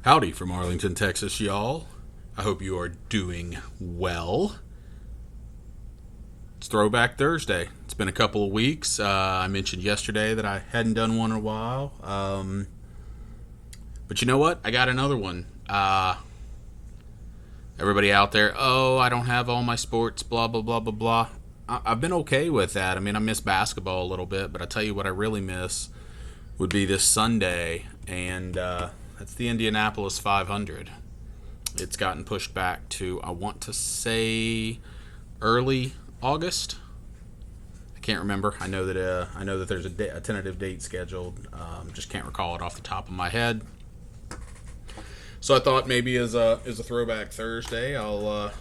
Howdy from Arlington, Texas, y'all. I hope you are doing well. It's Throwback Thursday. It's been a couple of weeks. I mentioned yesterday that I hadn't done one in a while. But you know what? I got another one. Everybody out there, I don't have all my sports, blah, blah, blah, blah, blah. I've been okay with that. I mean, I miss basketball a little bit, but I tell you what I really miss would be this Sunday, and that's the Indianapolis 500. It's gotten pushed back to, I want to say, early August. I can't remember. I know that there's a tentative date scheduled. Just can't recall it off the top of my head. So I thought maybe as a Throwback Thursday, I'll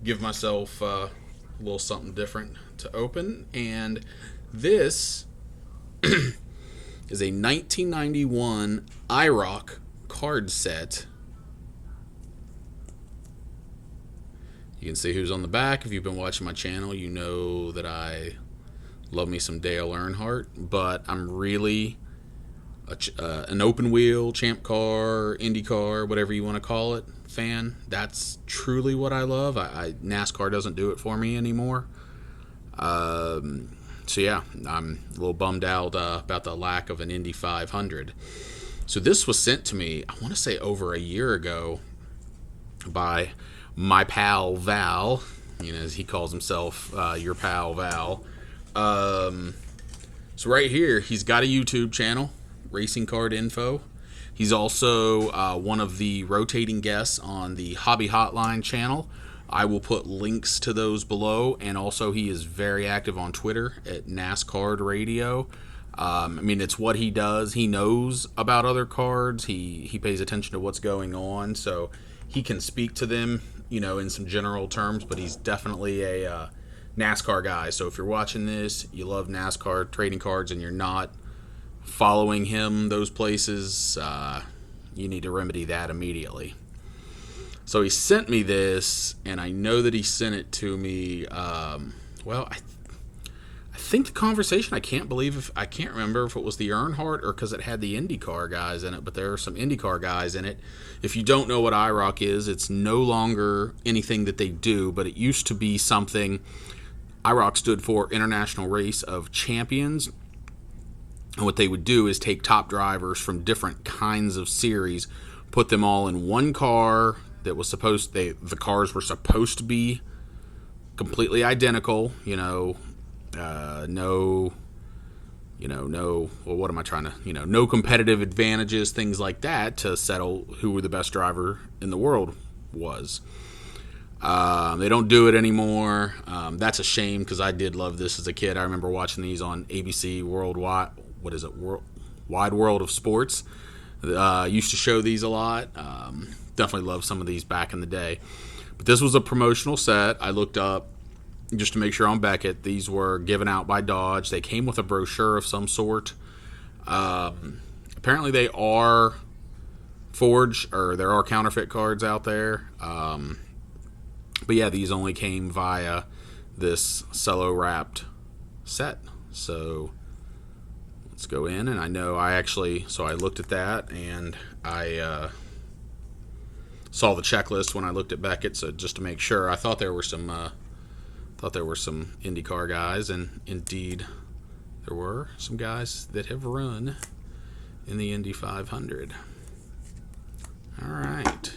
give myself a little something different to open, and this is a 1991 IROC card set. You can see who's on the back. If you've been watching my channel, you know that I love me some Dale Earnhardt, but I'm really an open wheel, champ car, Indy car, whatever you want to call it, fan. That's truly what I love. NASCAR doesn't do it for me anymore. So yeah, I'm a little bummed out about the lack of an Indy 500. So this was sent to me, I want to say over a year ago, by my pal Val, as he calls himself, your pal Val. So right here, he's got a YouTube channel, Racing Card Info. He's also one of the rotating guests on the Hobby Hotline channel. I will put links to those below, and also he is very active on Twitter at NASCAR Radio. It's what he does. He knows about other cards. He pays attention to what's going on, so he can speak to them, in some general terms, but he's definitely a NASCAR guy. So if you're watching this, you love NASCAR trading cards, and you're not following him those places, you need to remedy that immediately. So he sent me this, and I know that he sent it to me. I think the conversation, I can't remember if it was the Earnhardt or because it had the IndyCar guys in it, but there are some IndyCar guys in it. If you don't know what IROC is, it's no longer anything that they do, but it used to be something. IROC stood for International Race of Champions. And what they would do is take top drivers from different kinds of series, put them all in one car that was the cars were supposed to be completely identical, no competitive advantages, things like that, to settle who the best driver in the world was. They don't do it anymore. That's a shame, because I did love this as a kid. I remember watching these on ABC Wide World of Sports. Used to show these a lot. Definitely loved some of these back in the day. But this was a promotional set. I looked up just to make sure on Beckett. These were given out by Dodge. They came with a brochure of some sort. Apparently they are forged, or there are counterfeit cards out there. But yeah, these only came via this cello wrapped set. So let's go in, and I looked at that, and I saw the checklist when I looked at Beckett, so just to make sure. I thought there were some IndyCar guys, and indeed there were some guys that have run in the Indy 500. All right.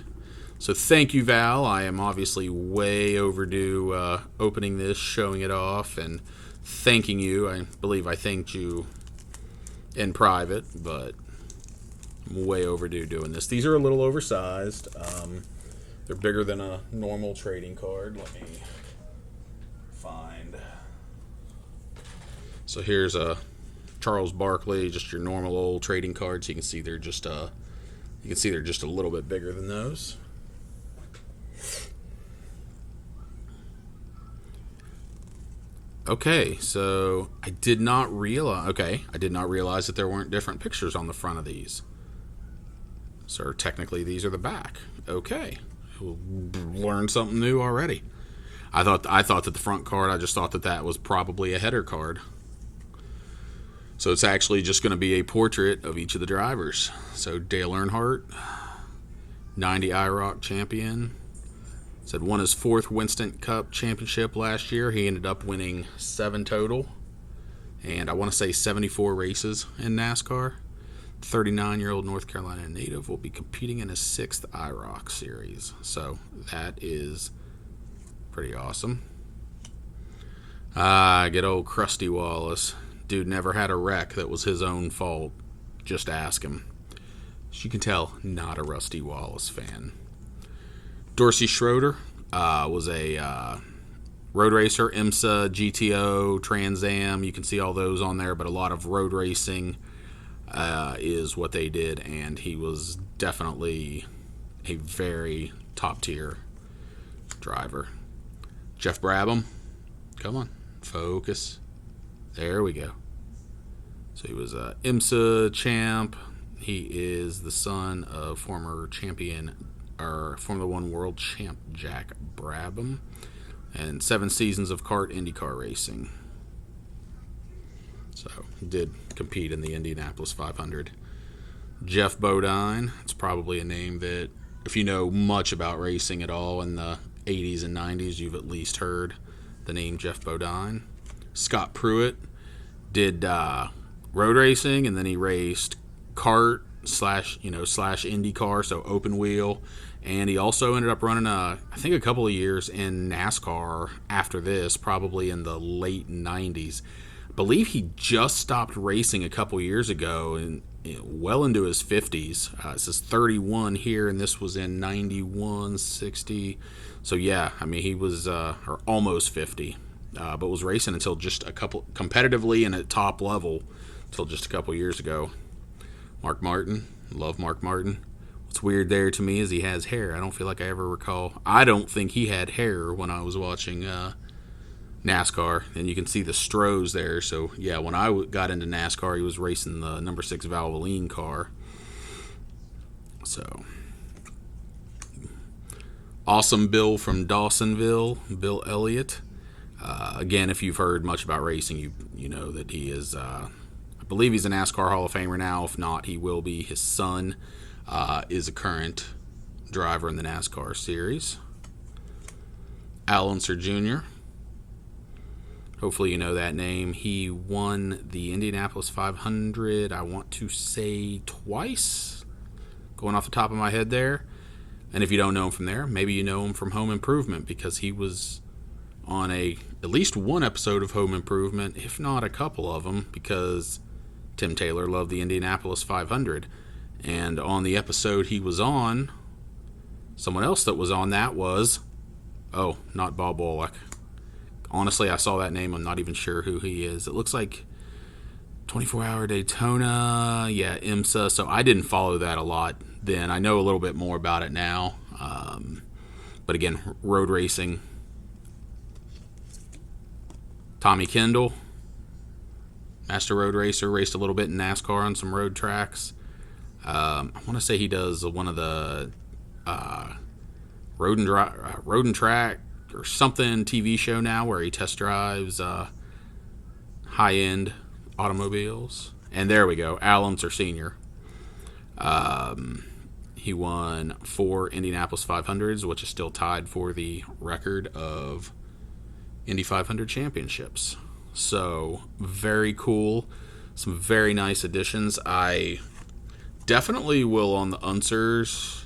So thank you, Val. I am obviously way overdue opening this, showing it off, and thanking you. I believe I thanked you in private, but I'm way overdue doing this. These are a little oversized. They're bigger than a normal trading card. Let me find. So here's a Charles Barkley, just your normal old trading cards. You can see they're just a little bit bigger than those. Okay, so I did not realize that there weren't different pictures on the front of these. So technically these are the back. Okay, we'll learn something new already. I thought that the front card, I just thought that was probably a header card. So it's actually just going to be a portrait of each of the drivers. So Dale Earnhardt, 90 IROC champion. Said won his 4th Winston Cup championship last year. He ended up winning 7 total. And I want to say 74 races in NASCAR. 39-year-old North Carolina native will be competing in his 6th IROC series. So that is pretty awesome. Good old Krusty Wallace. Dude never had a wreck that was his own fault. Just ask him. As you can tell, not a Rusty Wallace fan. Dorsey Schroeder was a road racer, IMSA, GTO, Trans Am. You can see all those on there, but a lot of road racing is what they did, and he was definitely a very top-tier driver. Jeff Brabham. Come on, focus. There we go. So he was a IMSA champ. He is the son of former champion, or Formula One world champ Jack Brabham, and 7 seasons of kart IndyCar racing. So he did compete in the Indianapolis 500. Jeff Bodine. It's probably a name that, if you know much about racing at all in the 80s and 90s, you've at least heard the name Jeff Bodine. Scott Pruitt did road racing, and then he raced kart slash IndyCar, so open wheel, and he also ended up running I think a couple of years in NASCAR after this, probably in the late 90s. I believe he just stopped racing a couple years ago, and well into his 50s. It says 31 here, and this was in 91, 60. So yeah, I mean, he was or almost 50, but was racing until just a couple, competitively and at top level, until just a couple years ago. Mark Martin. Love Mark Martin. What's weird there to me is he has hair. I don't feel like I ever recall. I don't think he had hair when I was watching NASCAR. And you can see the Strohs there. So, yeah, when I got into NASCAR, he was racing the number 6 Valvoline car. So, Awesome Bill from Dawsonville, Bill Elliott. Again, if you've heard much about racing, you know that he is... I believe he's a NASCAR Hall of Famer now. If not, he will be. His son is a current driver in the NASCAR series. Al Unser Jr. Hopefully you know that name. He won the Indianapolis 500, I want to say twice, going off the top of my head there. And if you don't know him from there, maybe you know him from Home Improvement, because he was on at least one episode of Home Improvement, if not a couple of them, because Tim Taylor loved the Indianapolis 500. And on the episode he was on, someone else that was on that was, not Bob Wallach. Honestly, I saw that name. I'm not even sure who he is. It looks like 24-Hour Daytona. Yeah, IMSA. So I didn't follow that a lot then. I know a little bit more about it now. But again, road racing. Tommy Kendall. Master Road Racer, raced a little bit in NASCAR on some road tracks. I want to say he does one of the Road and Track or something TV show now where he test drives high-end automobiles. And there we go, Al Unser Sr. He won 4 Indianapolis 500s, which is still tied for the record of Indy 500 championships. So, very cool. Some very nice additions. I definitely will on the Unsers.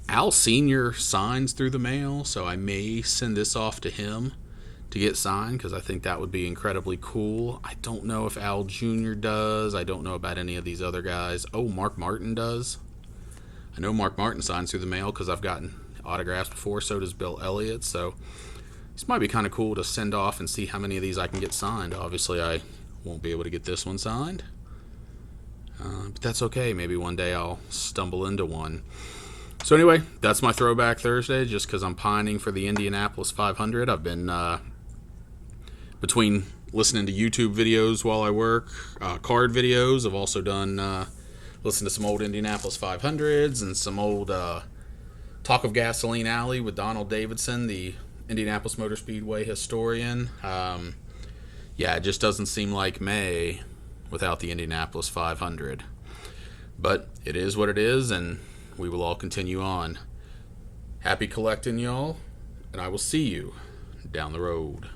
Al Sr. signs through the mail, so I may send this off to him to get signed, because I think that would be incredibly cool. I don't know if Al Jr. does. I don't know about any of these other guys. Oh, Mark Martin does. I know Mark Martin signs through the mail because I've gotten autographs before. So does Bill Elliott. So this might be kind of cool to send off and see how many of these I can get signed. Obviously, I won't be able to get this one signed. But that's okay. Maybe one day I'll stumble into one. So anyway, that's my Throwback Thursday, just because I'm pining for the Indianapolis 500. I've been, between listening to YouTube videos while I work, card videos, I've also done, listen to some old Indianapolis 500s and some old Talk of Gasoline Alley with Donald Davidson, the Indianapolis Motor Speedway historian. Yeah, it just doesn't seem like May without the Indianapolis 500. But it is what it is, and we will all continue on. Happy collecting, y'all, and I will see you down the road.